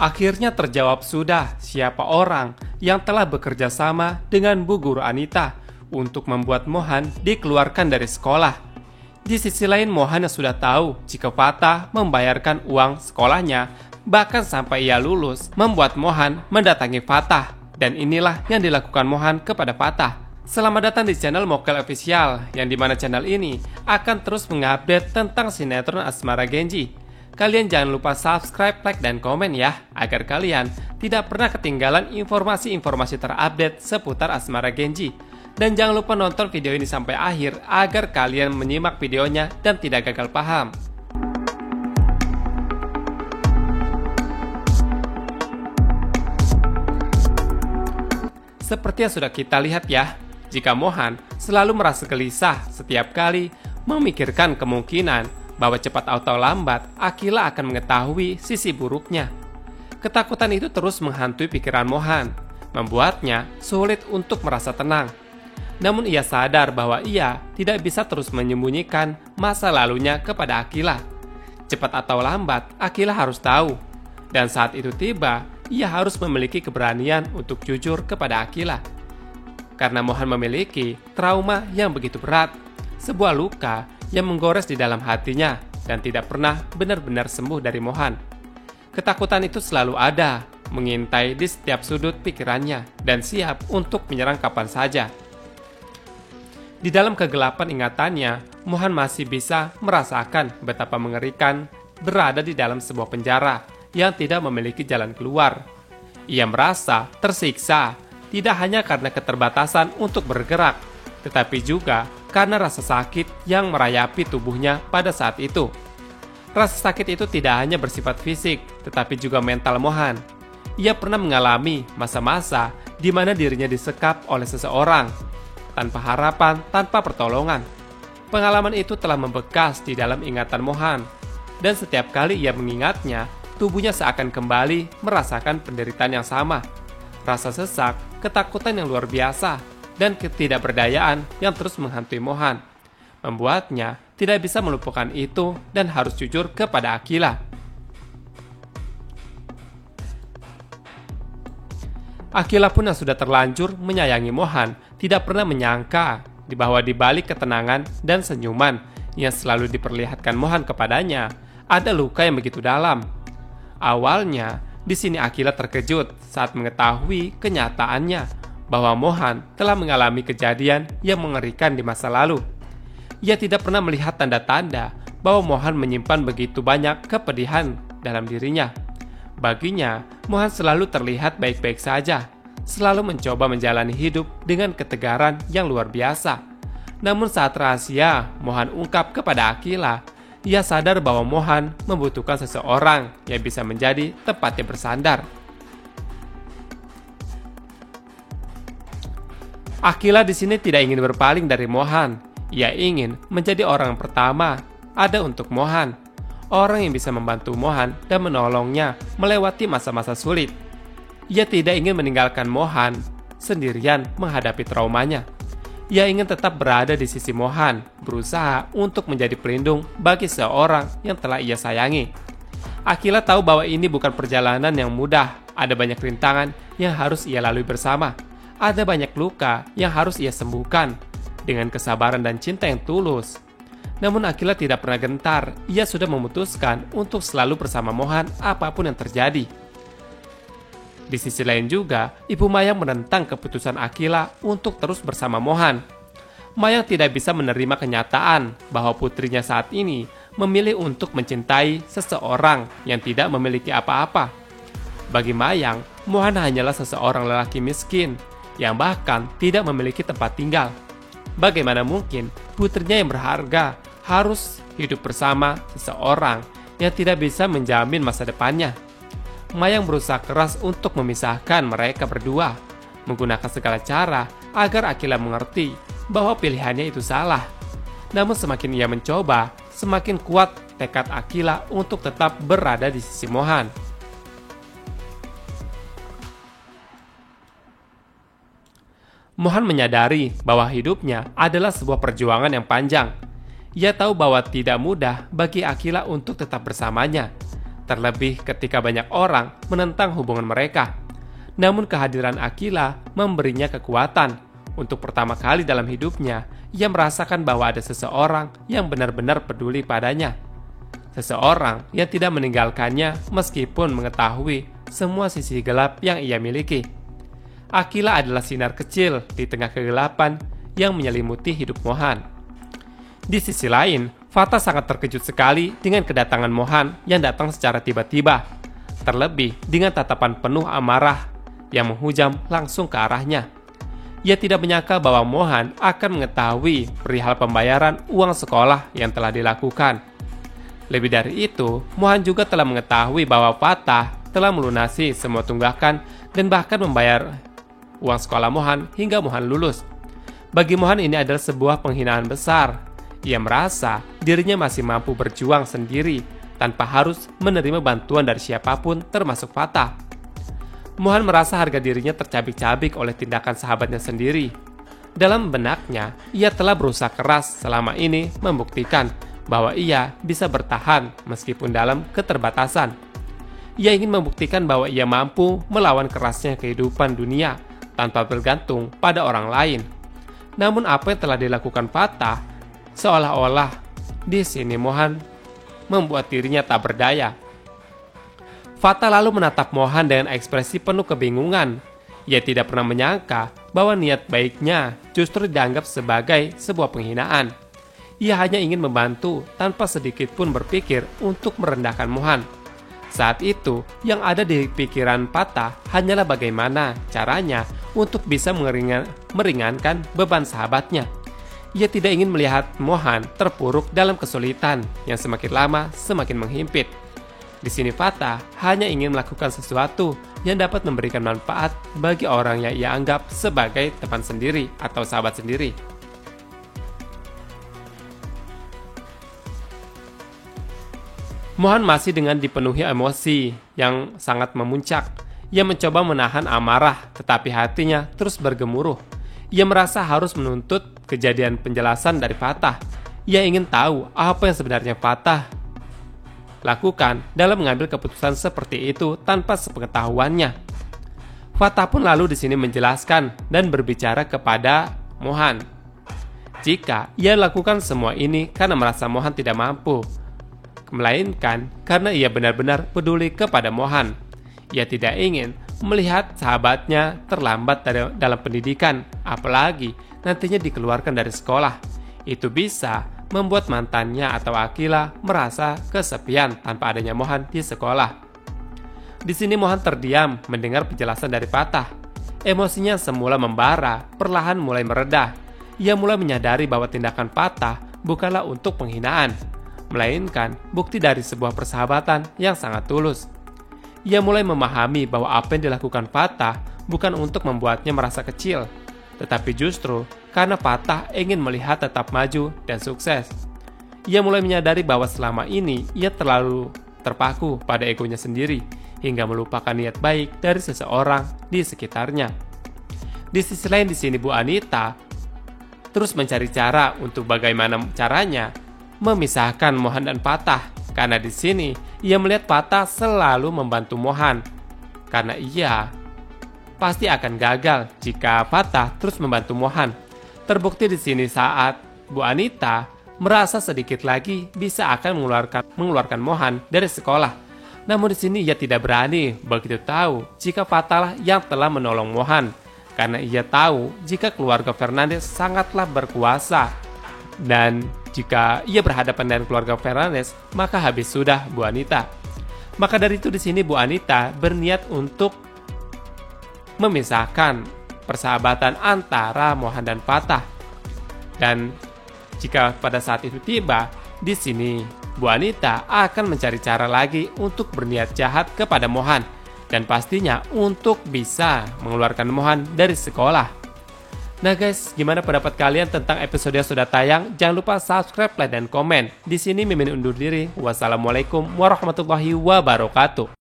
Akhirnya terjawab sudah siapa orang yang telah bekerja sama dengan Bu Guru Anita untuk membuat Mohan dikeluarkan dari sekolah. Di sisi lain, Mohan yang sudah tahu jika Fatah membayarkan uang sekolahnya, bahkan sampai ia lulus, membuat Mohan mendatangi Fatah. Dan inilah yang dilakukan Mohan kepada Fatah. Selamat datang di channel Mokel Official, yang dimana channel ini akan terus mengupdate tentang sinetron Asmara Genji. Kalian jangan lupa subscribe, like, dan komen ya, agar kalian tidak pernah ketinggalan informasi-informasi terupdate seputar Asmara Genji. Dan jangan lupa nonton video ini sampai akhir, agar kalian menyimak videonya dan tidak gagal paham. Seperti yang sudah kita lihat ya, jika Mohan selalu merasa gelisah setiap kali memikirkan kemungkinan bahwa cepat atau lambat Akila akan mengetahui sisi buruknya. Ketakutan itu terus menghantui pikiran Mohan, membuatnya sulit untuk merasa tenang. Namun ia sadar bahwa ia tidak bisa terus menyembunyikan masa lalunya kepada Akila. Cepat atau lambat Akila harus tahu, dan saat itu tiba, ia harus memiliki keberanian untuk jujur kepada Akila. Karena Mohan memiliki trauma yang begitu berat, sebuah luka yang menggores di dalam hatinya dan tidak pernah benar-benar sembuh dari Mohan. Ketakutan itu selalu ada, mengintai di setiap sudut pikirannya dan siap untuk menyerang kapan saja. Di dalam kegelapan ingatannya, Mohan masih bisa merasakan betapa mengerikan berada di dalam sebuah penjara yang tidak memiliki jalan keluar. Ia merasa tersiksa, tidak hanya karena keterbatasan untuk bergerak, tetapi juga karena rasa sakit yang merayapi tubuhnya pada saat itu. Rasa sakit itu tidak hanya bersifat fisik, tetapi juga mental Mohan. Ia pernah mengalami masa-masa di mana dirinya disekap oleh seseorang, tanpa harapan, tanpa pertolongan. Pengalaman itu telah membekas di dalam ingatan Mohan, dan setiap kali ia mengingatnya, tubuhnya seakan kembali merasakan penderitaan yang sama. Rasa sesak, ketakutan yang luar biasa, dan ketidakberdayaan yang terus menghantui Mohan, membuatnya tidak bisa melupakan itu dan harus jujur kepada Akila. Akila pun yang sudah terlanjur menyayangi Mohan tidak pernah menyangka bahwa di balik ketenangan dan senyuman yang selalu diperlihatkan Mohan kepadanya ada luka yang begitu dalam. Awalnya, di sini Akila terkejut saat mengetahui kenyataannya bahwa Mohan telah mengalami kejadian yang mengerikan di masa lalu. Ia tidak pernah melihat tanda-tanda bahwa Mohan menyimpan begitu banyak kepedihan dalam dirinya. Baginya, Mohan selalu terlihat baik-baik saja, selalu mencoba menjalani hidup dengan ketegaran yang luar biasa. Namun saat rahasia Mohan ungkap kepada Akila, ia sadar bahwa Mohan membutuhkan seseorang yang bisa menjadi tempatnya bersandar. Akila di sini tidak ingin berpaling dari Mohan. Ia ingin menjadi orang pertama ada untuk Mohan, orang yang bisa membantu Mohan dan menolongnya melewati masa-masa sulit. Ia tidak ingin meninggalkan Mohan sendirian menghadapi traumanya. Ia ingin tetap berada di sisi Mohan, berusaha untuk menjadi pelindung bagi seorang yang telah ia sayangi. Akila tahu bahwa ini bukan perjalanan yang mudah, ada banyak rintangan yang harus ia lalui bersama. Ada banyak luka yang harus ia sembuhkan dengan kesabaran dan cinta yang tulus. Namun Akila tidak pernah gentar, ia sudah memutuskan untuk selalu bersama Mohan apapun yang terjadi. Di sisi lain juga, Ibu Mayang menentang keputusan Akila untuk terus bersama Mohan. Mayang tidak bisa menerima kenyataan bahwa putrinya saat ini memilih untuk mencintai seseorang yang tidak memiliki apa-apa. Bagi Mayang, Mohan hanyalah seseorang lelaki miskin yang bahkan tidak memiliki tempat tinggal. Bagaimana mungkin putrinya yang berharga harus hidup bersama seseorang yang tidak bisa menjamin masa depannya? Mayang berusaha keras untuk memisahkan mereka berdua, menggunakan segala cara agar Akila mengerti bahwa pilihannya itu salah. Namun semakin ia mencoba, semakin kuat tekad Akila untuk tetap berada di sisi Mohan. Mohan menyadari bahwa hidupnya adalah sebuah perjuangan yang panjang. Ia tahu bahwa tidak mudah bagi Akila untuk tetap bersamanya. terlebih ketika banyak orang menentang hubungan mereka. Namun kehadiran Akila memberinya kekuatan. Untuk pertama kali dalam hidupnya, ia merasakan bahwa ada seseorang yang benar-benar peduli padanya. Seseorang yang tidak meninggalkannya meskipun mengetahui semua sisi gelap yang ia miliki. Akila adalah sinar kecil di tengah kegelapan yang menyelimuti hidup Mohan. Di sisi lain, Fatah sangat terkejut sekali dengan kedatangan Mohan yang datang secara tiba-tiba, terlebih dengan tatapan penuh amarah yang menghujam langsung ke arahnya. Ia tidak menyangka bahwa Mohan akan mengetahui perihal pembayaran uang sekolah yang telah dilakukan. Lebih dari itu, Mohan juga telah mengetahui bahwa Fatah telah melunasi semua tunggakan dan bahkan membayar uang sekolah Mohan hingga Mohan lulus. Bagi Mohan ini adalah sebuah penghinaan besar. Ia merasa dirinya masih mampu berjuang sendiri tanpa harus menerima bantuan dari siapapun termasuk Fatah. Mohan merasa harga dirinya tercabik-cabik oleh tindakan sahabatnya sendiri. Dalam benaknya, ia telah berusaha keras selama ini membuktikan bahwa ia bisa bertahan meskipun dalam keterbatasan. Ia ingin membuktikan bahwa ia mampu melawan kerasnya kehidupan dunia tanpa bergantung pada orang lain. Namun apa yang telah dilakukan Fatah, seolah-olah di sini Mohan membuat dirinya tak berdaya. Fatah lalu menatap Mohan dengan ekspresi penuh kebingungan. Ia tidak pernah menyangka bahwa niat baiknya justru dianggap sebagai sebuah penghinaan. Ia hanya ingin membantu tanpa sedikit pun berpikir untuk merendahkan Mohan. Saat itu, yang ada di pikiran Fatah hanyalah bagaimana caranya untuk bisa meringankan beban sahabatnya. Ia tidak ingin melihat Mohan terpuruk dalam kesulitan yang semakin lama semakin menghimpit. Di sini Fatah hanya ingin melakukan sesuatu yang dapat memberikan manfaat bagi orang yang ia anggap sebagai teman sendiri atau sahabat sendiri. Mohan masih dengan dipenuhi emosi yang sangat memuncak. Ia mencoba menahan amarah, tetapi hatinya terus bergemuruh. Ia merasa harus menuntut kejadian penjelasan dari Fatah. Ia ingin tahu apa yang sebenarnya Fatah lakukan dalam mengambil keputusan seperti itu tanpa sepengetahuannya. Fatah pun lalu di sini menjelaskan dan berbicara kepada Mohan. Jika ia lakukan semua ini karena merasa Mohan tidak mampu, melainkan karena ia benar-benar peduli kepada Mohan. Ia tidak ingin melihat sahabatnya terlambat dalam pendidikan, apalagi nantinya dikeluarkan dari sekolah. Itu bisa membuat mantannya atau Akila merasa kesepian tanpa adanya Mohan di sekolah. Di sini Mohan terdiam mendengar penjelasan dari Fatah. Emosinya semula membara, perlahan mulai meredah. Ia mulai menyadari bahwa tindakan Fatah bukanlah untuk penghinaan, melainkan bukti dari sebuah persahabatan yang sangat tulus. Ia mulai memahami bahwa apa yang dilakukan Fatah bukan untuk membuatnya merasa kecil, tetapi justru karena Fatah ingin melihat tetap maju dan sukses. Ia mulai menyadari bahwa selama ini ia terlalu terpaku pada egonya sendiri hingga melupakan niat baik dari seseorang di sekitarnya. Di sisi lain di sini Bu Anita terus mencari cara untuk bagaimana caranya memisahkan Mohan dan Fatah, karena di sini ia melihat Fatah selalu membantu Mohan, karena ia pasti akan gagal jika Fatah terus membantu Mohan. Terbukti di sini saat Bu Anita merasa sedikit lagi bisa akan mengeluarkan Mohan dari sekolah. Namun di sini ia tidak berani begitu tahu jika Fatah lah yang telah menolong Mohan, karena ia tahu jika keluarga Fernandes sangatlah berkuasa. Dan jika ia berhadapan dengan keluarga Fernandes, maka habis sudah Bu Anita. Maka dari itu di sini Bu Anita berniat untuk memisahkan persahabatan antara Mohan dan Fatah. Dan jika pada saat itu tiba, di sini Bu Anita akan mencari cara lagi untuk berniat jahat kepada Mohan, dan pastinya untuk bisa mengeluarkan Mohan dari sekolah. Nah guys, gimana pendapat kalian tentang episode yang sudah tayang? Jangan lupa subscribe, like, dan komen. Di sini Mimin undur diri. Wassalamualaikum warahmatullahi wabarakatuh.